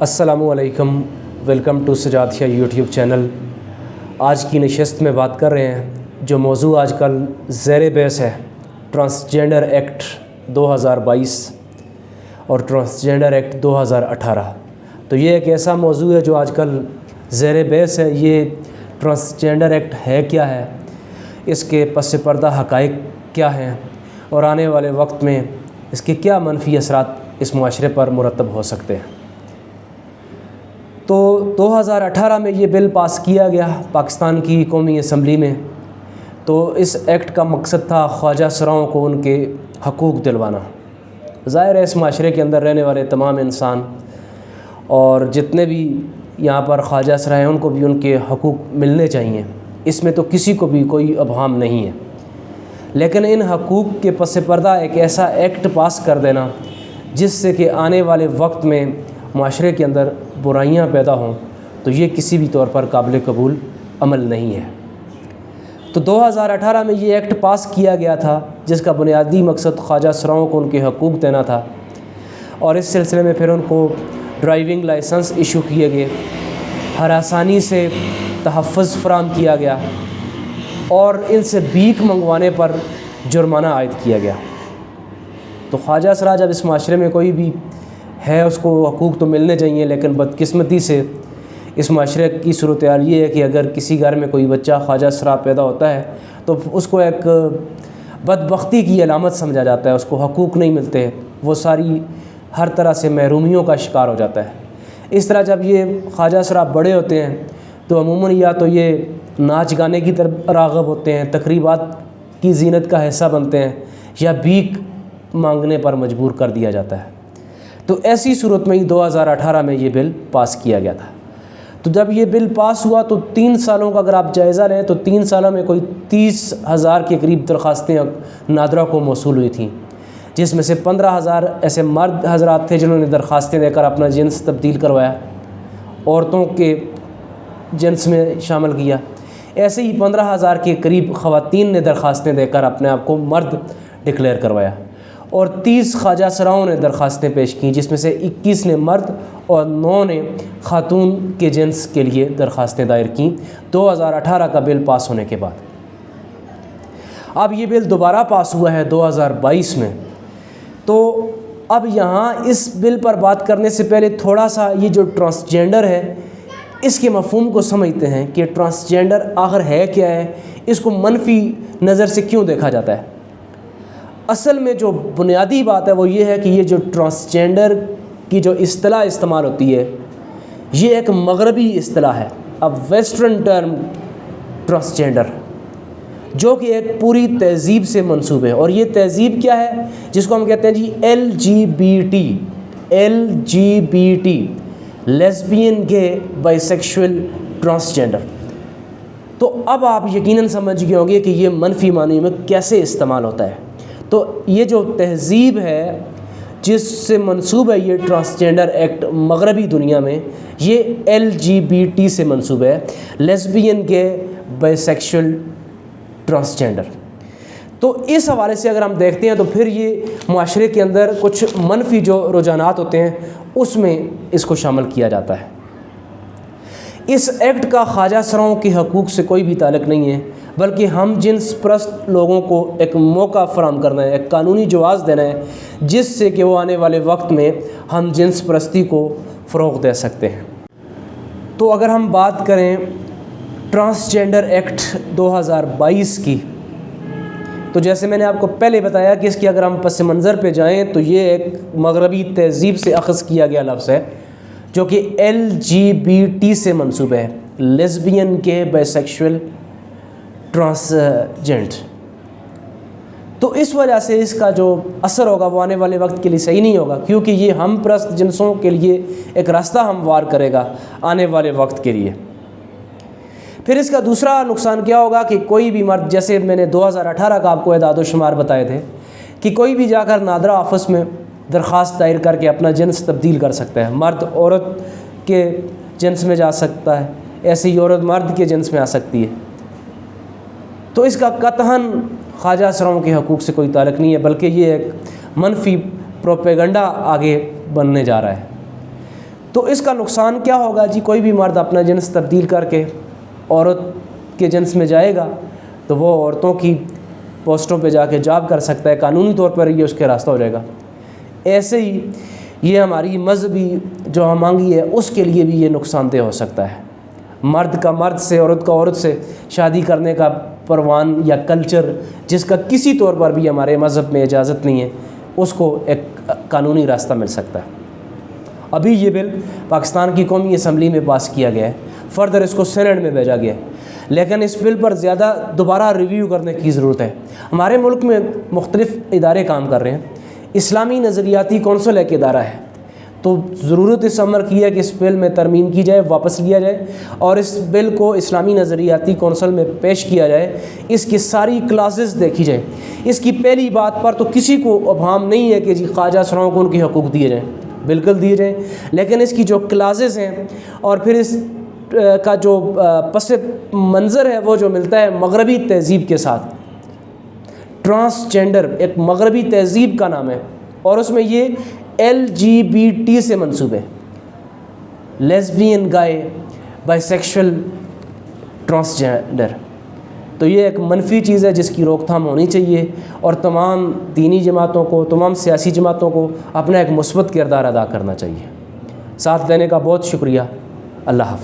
السلام علیکم، welcome to سجادیہ YouTube channel. آج کی نشست میں بات کر رہے ہیں جو موضوع آج کل زیر بحث ہے، ٹرانسجینڈر ایکٹ 2022 اور ٹرانسجینڈر ایکٹ 2018۔ تو یہ ایک ایسا موضوع ہے جو آج کل زیر بحث ہے۔ یہ ٹرانسجینڈر ایکٹ ہے کیا ہے، اس کے پس پردہ حقائق کیا ہیں، اور آنے والے وقت میں اس کے کیا منفی اثرات اس معاشرے پر مرتب ہو سکتے ہیں۔ تو 2018 میں یہ بل پاس کیا گیا پاکستان کی قومی اسمبلی میں۔ تو اس ایکٹ کا مقصد تھا خواجہ سراؤں کو ان کے حقوق دلوانا۔ ظاہر ہے اس معاشرے کے اندر رہنے والے تمام انسان اور جتنے بھی یہاں پر خواجہ سرا ہیں ان کو بھی ان کے حقوق ملنے چاہیے، اس میں تو کسی کو بھی کوئی ابہام نہیں ہے۔ لیکن ان حقوق کے پس پردہ ایک ایسا ایکٹ پاس کر دینا جس سے کہ آنے والے وقت میں معاشرے کے اندر برائیاں پیدا ہوں، تو یہ کسی بھی طور پر قابل قبول عمل نہیں ہے۔ تو 2018 میں یہ ایکٹ پاس کیا گیا تھا جس کا بنیادی مقصد خواجہ سراؤں کو ان کے حقوق دینا تھا، اور اس سلسلے میں پھر ان کو ڈرائیونگ لائسنس ایشو کیے گئے، ہراسانی سے تحفظ فراہم کیا گیا، اور ان سے بھیک منگوانے پر جرمانہ عائد کیا گیا۔ تو خواجہ سرا جب اس معاشرے میں کوئی بھی ہے اس کو حقوق تو ملنے چاہیے، لیکن بدقسمتی سے اس معاشرے کی صورتحال یہ ہے کہ اگر کسی گھر میں کوئی بچہ خواجہ سرا پیدا ہوتا ہے تو اس کو ایک بدبختی کی علامت سمجھا جاتا ہے، اس کو حقوق نہیں ملتے، وہ ساری ہر طرح سے محرومیوں کا شکار ہو جاتا ہے۔ اس طرح جب یہ خواجہ سرا بڑے ہوتے ہیں تو عموماً یا تو یہ ناچ گانے کی طرف راغب ہوتے ہیں، تقریبات کی زینت کا حصہ بنتے ہیں، یا بھیک مانگنے پر مجبور کر دیا جاتا ہے۔ تو ایسی صورت میں ہی 2018 میں یہ بل پاس کیا گیا تھا۔ تو جب یہ بل پاس ہوا تو 3 سالوں کا اگر آپ جائزہ لیں تو 3 سالوں میں کوئی 30,000 کے قریب درخواستیں نادرہ کو موصول ہوئی تھیں، جس میں سے 15,000 ایسے مرد حضرات تھے جنہوں نے درخواستیں دے کر اپنا جنس تبدیل کروایا، عورتوں کے جنس میں شامل کیا۔ ایسے ہی 15,000 کے قریب خواتین نے درخواستیں دے کر اپنے آپ کو مرد ڈکلیئر کروایا، اور 30 خواجہ سراؤں نے درخواستیں پیش کیں، جس میں سے 21 نے مرد اور 9 نے خاتون کے جنس کے لیے درخواستیں دائر کیں 2018 کا بل پاس ہونے کے بعد۔ اب یہ بل دوبارہ پاس ہوا ہے 2022 میں۔ تو اب یہاں اس بل پر بات کرنے سے پہلے تھوڑا سا یہ جو ٹرانسجینڈر ہے اس کے مفہوم کو سمجھتے ہیں کہ ٹرانسجینڈر آخر ہے کیا ہے، اس کو منفی نظر سے کیوں دیکھا جاتا ہے۔ اصل میں جو بنیادی بات ہے وہ یہ ہے کہ یہ جو ٹرانسجینڈر کی جو اصطلاح استعمال ہوتی ہے یہ ایک مغربی اصطلاح ہے، اب ویسٹرن ٹرم ٹرانسجینڈر، جو کہ ایک پوری تہذیب سے منسوب ہے۔ اور یہ تہذیب کیا ہے جس کو ہم کہتے ہیں جی LGBT، لیسبین، گے، بائی سیکشول، ٹرانسجینڈر۔ تو اب آپ یقیناً سمجھ گئے ہوں گے کہ یہ منفی معنی میں کیسے استعمال ہوتا ہے۔ تو یہ جو تہذیب ہے جس سے منسوب ہے یہ ٹرانسجینڈر ایکٹ مغربی دنیا میں، یہ LGBT سے منسوب ہے، لیسبین، گے، بائی سیکشول، ٹرانسجینڈر۔ تو اس حوالے سے اگر ہم دیکھتے ہیں تو پھر یہ معاشرے کے اندر کچھ منفی جو رجحانات ہوتے ہیں اس میں اس کو شامل کیا جاتا ہے۔ اس ایکٹ کا خواجہ سراؤں کے حقوق سے کوئی بھی تعلق نہیں ہے، بلکہ ہم جنس پرست لوگوں کو ایک موقع فراہم کرنا ہے، ایک قانونی جواز دینا ہے جس سے کہ وہ آنے والے وقت میں ہم جنس پرستی کو فروغ دے سکتے ہیں۔ تو اگر ہم بات کریں ٹرانسجینڈر ایکٹ 2022 کی، تو جیسے میں نے آپ کو پہلے بتایا کہ اس کی اگر ہم پس منظر پہ جائیں تو یہ ایک مغربی تہذیب سے اخذ کیا گیا لفظ ہے جو کہ LGBT سے منسوب ہے، لیسبین، گے، بائی سیکشول، ٹرانسجینڈر۔ تو اس وجہ سے اس کا جو اثر ہوگا وہ آنے والے وقت کے لیے صحیح نہیں ہوگا، کیونکہ یہ ہم پرست جنسوں کے لیے ایک راستہ ہموار کرے گا آنے والے وقت کے لیے۔ پھر اس کا دوسرا نقصان کیا ہوگا کہ کوئی بھی مرد، جیسے میں نے 2018 کا آپ کو اعداد و شمار بتائے تھے کہ کوئی بھی جا کر نادرہ آفس میں درخواست دائر کر کے اپنا جنس تبدیل کر سکتا ہے، مرد عورت کے جنس میں جا سکتا ہے، ایسے ہی عورت مرد کے جنس میں آ سکتی ہے۔ تو اس کا قطعاً خواجہ سراؤں کے حقوق سے کوئی تعلق نہیں ہے، بلکہ یہ ایک منفی پروپیگنڈا آگے بننے جا رہا ہے۔ تو اس کا نقصان کیا ہوگا جی؟ کوئی بھی مرد اپنا جنس تبدیل کر کے عورت کے جنس میں جائے گا تو وہ عورتوں کی پوسٹوں پہ جا کے جاب کر سکتا ہے، قانونی طور پر یہ اس کے راستہ ہو جائے گا۔ ایسے ہی یہ ہماری مذہبی جو ہمانگی ہے اس کے لیے بھی یہ نقصان دہ ہو سکتا ہے۔ مرد کا مرد سے، عورت کا عورت سے شادی کرنے کا پروان یا کلچر جس کا کسی طور پر بھی ہمارے مذہب میں اجازت نہیں ہے، اس کو ایک قانونی راستہ مل سکتا ہے۔ ابھی یہ بل پاکستان کی قومی اسمبلی میں پاس کیا گیا ہے، فردر اس کو سینٹ میں بھیجا گیا ہے، لیکن اس بل پر زیادہ دوبارہ ریویو کرنے کی ضرورت ہے۔ ہمارے ملک میں مختلف ادارے کام کر رہے ہیں، اسلامی نظریاتی کونسل ایک ادارہ ہے، تو ضرورت اس امر کی ہے کہ اس بل میں ترمیم کی جائے، واپس لیا جائے اور اس بل کو اسلامی نظریاتی کونسل میں پیش کیا جائے، اس کی ساری کلاسز دیکھی جائیں۔ اس کی پہلی بات پر تو کسی کو ابہام نہیں ہے کہ جی خواجہ اسراؤں کو ان کی حقوق دیے جائیں، بالکل دیے جائیں، لیکن اس کی جو کلاسز ہیں اور پھر اس کا جو پس منظر ہے وہ جو ملتا ہے مغربی تہذیب کے ساتھ۔ ٹرانسجینڈر ایک مغربی تہذیب کا نام ہے اور اس میں یہ LGBT سے منسوب ہے، lesbian, guy, by sexual, transgender. تو یہ ایک منفی چیز ہے جس کی روک تھام ہونی چاہیے اور تمام دینی جماعتوں کو، تمام سیاسی جماعتوں کو اپنا ایک مثبت کردار ادا کرنا چاہیے۔ ساتھ دینے کا بہت شکریہ۔ اللہ حافظ۔